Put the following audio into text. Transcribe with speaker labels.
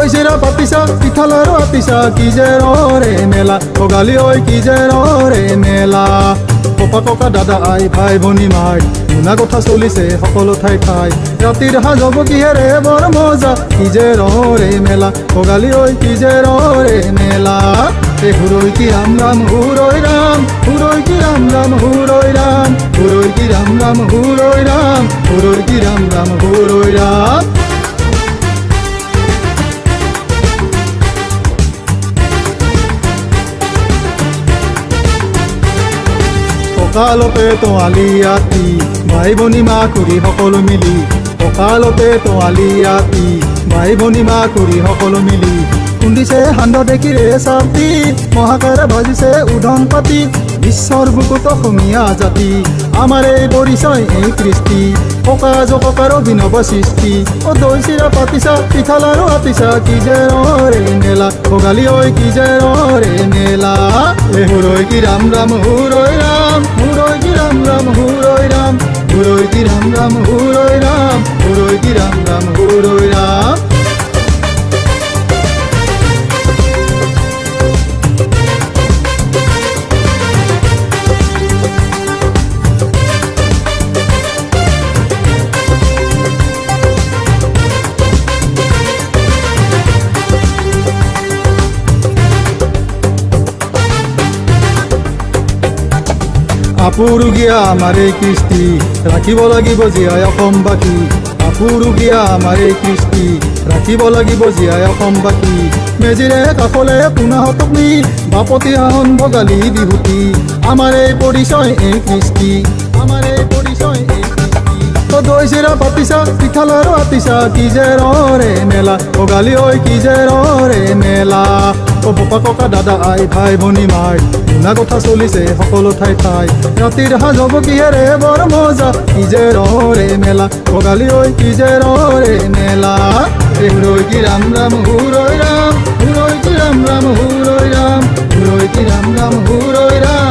Speaker 1: দৈ চিৰা পাতিছা পিঠা লাৰু আতিছা কি যে ৰে মেলা ভোগালী ঐ কি যে ৰে মেলা ককা ককা দাদা আই ভাই ভনী মাই শুনা কথা চলিছে সকলো ঠাই ঠাই ৰাতিৰ সাজ হ'ব কিহেৰে বৰ মজা কি যে ৰে মেলা ভোগালী ঐ কি যে ৰে মেলা হুৰৈ কি ৰাম ৰাম হুৰৈ ৰাম হুৰৈ কি ৰাম ৰাম হুৰৈ ৰাম হুৰৈ কি ৰাম ৰাম হুৰৈ ৰাম হুৰৈ কি ৰাম ৰাম হুৰৈ ৰাম কঁকালতে তোৱালি আতি ভাই ভনী মা খুৰী সকলো মিলি কঁকালতে তোৱালি আতি ভাই ভনী মা খুৰী সকলো মিলি খুন্দিছে সান্দহ দেখিৰে চাপি মহাকাৰে ভাজিছে উধন পাতি বিশ্বৰ বুকুত অসমীয়া জাতি আমাৰ এই পৰিচয় এই কৃষ্টি ককা জককাৰ অভিনৱ সৃষ্টি দৈ চিৰা পাতিছা পিঠা লাৰু আতিছা কি যে ৰে মেলা ভোগালী ঐ কি যে ৰে মেলা হুৰৈ কি ৰাম ৰাম হুৰৈ ৰাম হুৰৈ কি ৰাম ৰাম হুৰৈ ৰাম হুৰৈ কি ৰাম ৰাম হুৰৈ ৰাম হুৰৈ কি ৰাম ৰাম হুৰৈ ৰাম আপুৰুগীয়া আমাৰ এই কৃষ্টি ৰাখিব লাগিব জীয়াই অসমবাসী আপুৰুগীয়া আমাৰ এই কৃষ্টি ৰাখিব লাগিব জীয়াই অসমবাসী মেজিৰে কাষলে পুনাহতক নি বাপতি আহন ভোগালী বিহুতি আমাৰ এই পৰিচয় এই কৃষ্টি আমাৰ এই পৰিচয় এই কৃষ্টি দৈ চিৰা পাতিছা পিঠা লাৰু আতিছা কি যে ৰে মেলা ভোগালী ঐ কি যে ৰে মেলা ককা ককা দাদা আই ভাই ভনী মাই শুনা কথা চলিছে সকলো ঠাই ঠাই ৰাতিৰ সাজ হ'ব কিহেৰে বৰ মজা কি যে ৰে মেলা ভোগালী ঐ কি যে ৰে মেলা হুৰৈ কি ৰাম ৰাম হুৰৈ ৰাম হুৰৈ কি ৰাম ৰাম হুৰৈ ৰাম হুৰৈ কি ৰাম ৰাম হুৰৈ ৰাম